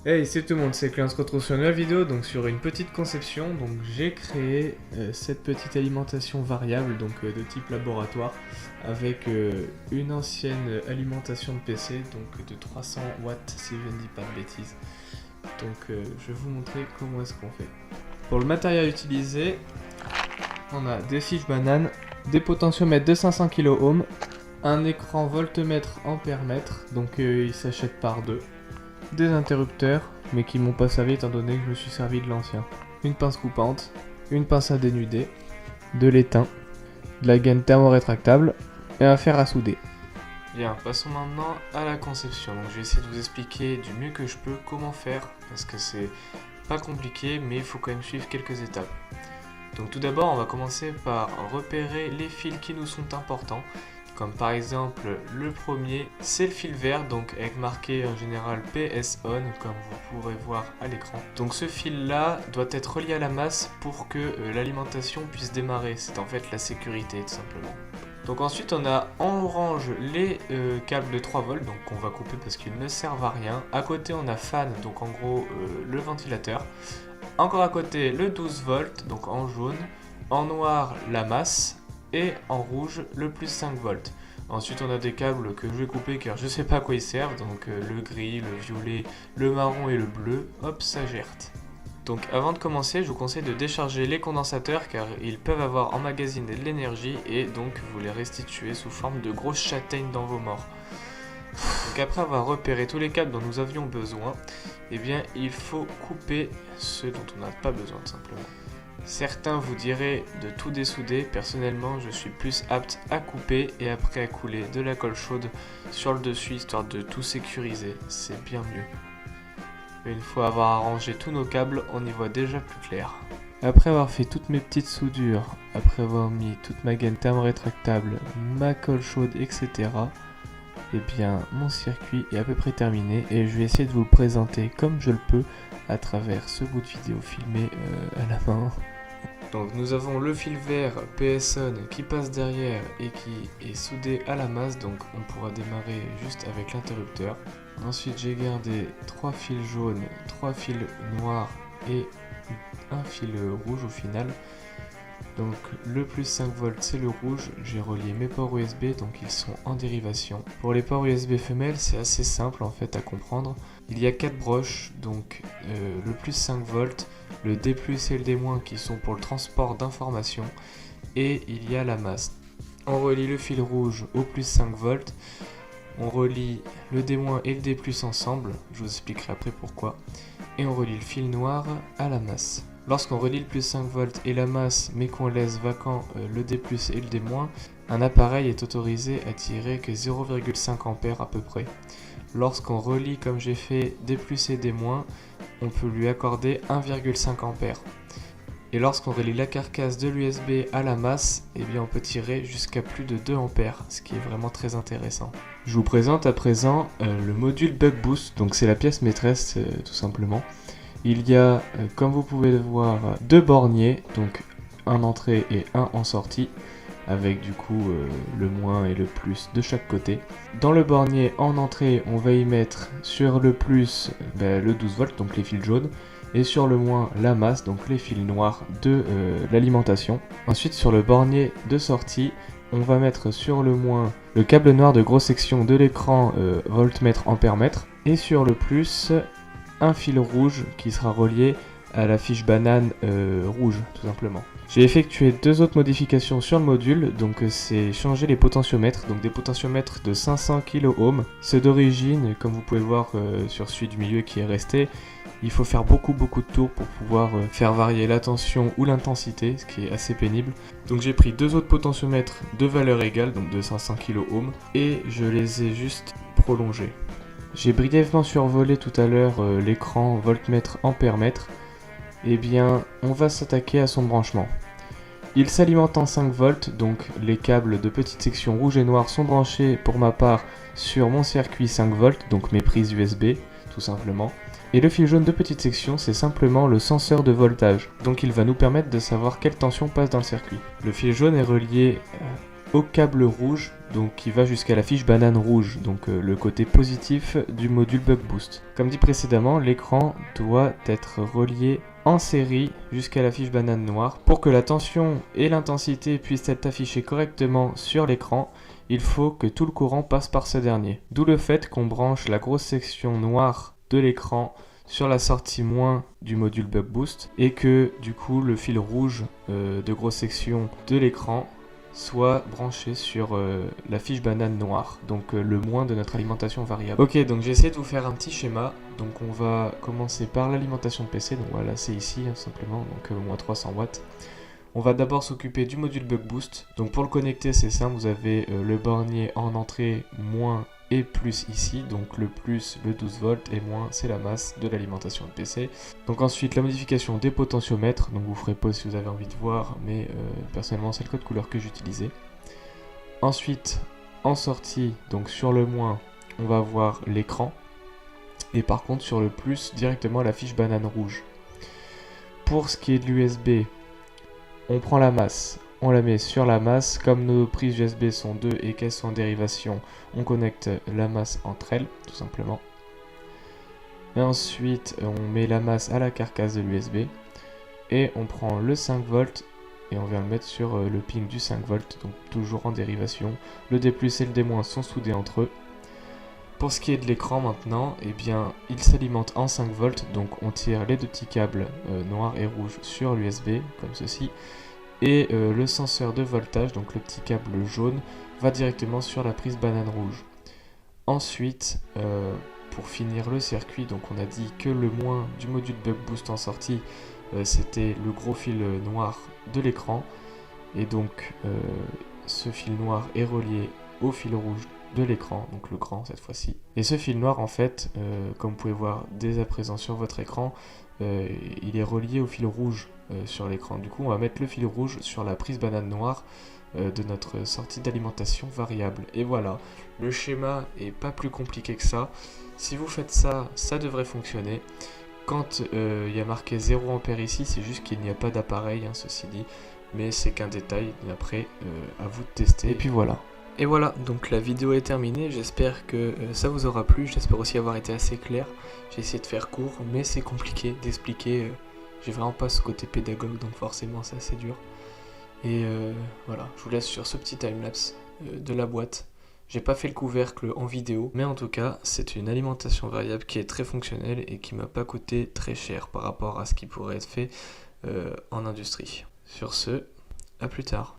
Hey, c'est tout le monde, c'est Clé, on se retrouve sur une nouvelle vidéo, donc sur une petite conception. Donc j'ai créé cette petite alimentation variable, donc de type laboratoire, avec une ancienne alimentation de PC, donc de 300 watts si je ne dis pas de bêtises. Donc je vais vous montrer comment est-ce qu'on fait. Pour le matériel utilisé, on a des fiches bananes, des potentiomètres de 500 kΩ, un écran voltmètre ampère-mètre, donc il s'achète par deux. Des interrupteurs, mais qui m'ont pas servi étant donné que je me suis servi de l'ancien. Une pince coupante, une pince à dénuder, de l'étain, de la gaine thermorétractable et un fer à souder. Bien, passons maintenant à la conception. Donc, je vais essayer de vous expliquer du mieux que je peux comment faire, parce que c'est pas compliqué, mais il faut quand même suivre quelques étapes. Donc tout d'abord, on va commencer par repérer les fils qui nous sont importants. Comme par exemple le premier, c'est le fil vert, donc avec marqué en général PS on, comme vous pourrez voir à l'écran. Donc ce fil là doit être relié à la masse pour que l'alimentation puisse démarrer, c'est en fait la sécurité tout simplement. Donc ensuite on a en orange les câbles de 3 volts, donc qu'on va couper parce qu'ils ne servent à rien. À côté on a fan, donc en gros le ventilateur. Encore à côté le 12 volts, donc en jaune. En noir la masse. Et en rouge le plus 5 volts. Ensuite on a des câbles que je vais couper car je sais pas à quoi ils servent, donc le gris, le violet, le marron et le bleu, hop ça gerte. Donc avant de commencer, je vous conseille de décharger les condensateurs car ils peuvent avoir emmagasiné de l'énergie et donc vous les restituez sous forme de grosses châtaignes dans vos morts. Donc après avoir repéré tous les câbles dont nous avions besoin, eh bien il faut couper ceux dont on n'a pas besoin tout simplement. Certains vous diraient de tout dessouder, personnellement je suis plus apte à couper et après à couler de la colle chaude sur le dessus histoire de tout sécuriser, c'est bien mieux. Une fois avoir arrangé tous nos câbles, on y voit déjà plus clair. Après avoir fait toutes mes petites soudures, après avoir mis toute ma gaine thermorétractable, ma colle chaude, etc., eh bien mon circuit est à peu près terminé et je vais essayer de vous le présenter comme je le peux à travers ce bout de vidéo filmé à la main. Donc nous avons le fil vert PSON qui passe derrière et qui est soudé à la masse, donc on pourra démarrer juste avec l'interrupteur. Ensuite j'ai gardé 3 fils jaunes, 3 fils noirs et un fil rouge au final. Donc le plus 5 volts c'est le rouge, j'ai relié mes ports USB donc ils sont en dérivation. Pour les ports USB femelles c'est assez simple en fait à comprendre. Il y a 4 broches, donc le plus 5 volts, le D+, et le D- qui sont pour le transport d'informations et il y a la masse. On relie le fil rouge au plus 5 volts, on relie le D- et le D+ ensemble, je vous expliquerai après pourquoi, et on relie le fil noir à la masse. Lorsqu'on relie le plus 5 volts et la masse mais qu'on laisse vacant le D+, et le D-, un appareil est autorisé à tirer que 0,5 A à peu près. Lorsqu'on relie comme j'ai fait D+ et D-, on peut lui accorder 1,5 A. Et lorsqu'on relie la carcasse de l'USB à la masse, eh bien on peut tirer jusqu'à plus de 2 A, ce qui est vraiment très intéressant. Je vous présente à présent le module Buck Boost, donc c'est la pièce maîtresse tout simplement. Il y a, comme vous pouvez le voir, 2 borniers, donc un entrée et un en sortie, avec du coup le moins et le plus de chaque côté. Dans le bornier en entrée, on va y mettre sur le plus le 12 volts, donc les fils jaunes, et sur le moins la masse, donc les fils noirs de l'alimentation. Ensuite sur le bornier de sortie, on va mettre sur le moins le câble noir de grosse section de l'écran voltmètre ampère-mètre, et sur le plus un fil rouge qui sera relié à la fiche banane rouge tout simplement. J'ai effectué 2 autres modifications sur le module, donc c'est changer les potentiomètres, donc des potentiomètres de 500 kΩ. Ceux d'origine, comme vous pouvez le voir sur celui du milieu qui est resté, il faut faire beaucoup de tours pour pouvoir faire varier la tension ou l'intensité, ce qui est assez pénible. Donc j'ai pris 2 autres potentiomètres de valeur égale, donc de 500 kΩ, et je les ai juste prolongés. J'ai brièvement survolé tout à l'heure l'écran voltmètre ampère-mètre. Eh bien, on va s'attaquer à son branchement. Il s'alimente en 5 volts, donc les câbles de petite section rouge et noir sont branchés pour ma part sur mon circuit 5 volts, donc mes prises USB, tout simplement. Et le fil jaune de petite section, c'est simplement le senseur de voltage, donc il va nous permettre de savoir quelle tension passe dans le circuit. Le fil jaune est relié au câble rouge, donc qui va jusqu'à la fiche banane rouge, donc le côté positif du module Bug Boost. Comme dit précédemment, l'écran doit être relié en série jusqu'à la fiche banane noire. Pour que la tension et l'intensité puissent être affichées correctement sur l'écran, il faut que tout le courant passe par ce dernier. D'où le fait qu'on branche la grosse section noire de l'écran sur la sortie moins du module Bug Boost et que du coup le fil rouge de grosse section de l'écran soit branché sur la fiche banane noire, donc le moins de notre alimentation variable. Ok, donc j'ai essayé de vous faire un petit schéma. Donc on va commencer par l'alimentation de PC, donc voilà, c'est ici simplement, donc moins 300 watts. On va d'abord s'occuper du module Bug Boost. Donc pour le connecter, c'est simple, vous avez le bornier en entrée moins et plus ici, donc le plus le 12 volts et moins c'est la masse de l'alimentation de PC. Donc ensuite la modification des potentiomètres, donc vous ferez pause si vous avez envie de voir, mais personnellement c'est le code couleur que j'utilisais. Ensuite en sortie, donc sur le moins on va voir l'écran et par contre sur le plus directement la fiche banane rouge. Pour ce qui est de l'USB, on prend la masse, on la met sur la masse. Comme nos prises USB sont deux et qu'elles sont en dérivation, on connecte la masse entre elles, tout simplement. Et ensuite, on met la masse à la carcasse de l'USB. Et on prend le 5 volts et on vient le mettre sur le pin du 5 volts, donc toujours en dérivation. Le D+ et le D- sont soudés entre eux. Pour ce qui est de l'écran maintenant, eh bien, il s'alimente en 5 volts, donc on tire les deux petits câbles noirs et rouges sur l'USB, comme ceci, et le senseur de voltage, donc le petit câble jaune, va directement sur la prise banane rouge. Ensuite, pour finir le circuit, donc on a dit que le moins du module Bug Boost en sortie, c'était le gros fil noir de l'écran, et donc ce fil noir est relié au fil rouge de l'écran, donc le grand cette fois-ci. Et ce fil noir en fait, comme vous pouvez voir dès à présent sur votre écran, il est relié au fil rouge sur l'écran. Du coup on va mettre le fil rouge sur la prise banane noire de notre sortie d'alimentation variable. Et voilà, le schéma est pas plus compliqué que ça. Si vous faites ça, ça devrait fonctionner. Quand il y a marqué 0 ampère ici, c'est juste qu'il n'y a pas d'appareil, hein, ceci dit, mais c'est qu'un détail. Et après, à vous de tester. Et puis voilà. Et voilà, donc la vidéo est terminée, j'espère que ça vous aura plu, j'espère aussi avoir été assez clair. J'ai essayé de faire court, mais c'est compliqué d'expliquer, j'ai vraiment pas ce côté pédagogue, donc forcément c'est assez dur. Et voilà, je vous laisse sur ce petit timelapse de la boîte. J'ai pas fait le couvercle en vidéo, mais en tout cas, c'est une alimentation variable qui est très fonctionnelle et qui m'a pas coûté très cher par rapport à ce qui pourrait être fait en industrie. Sur ce, à plus tard.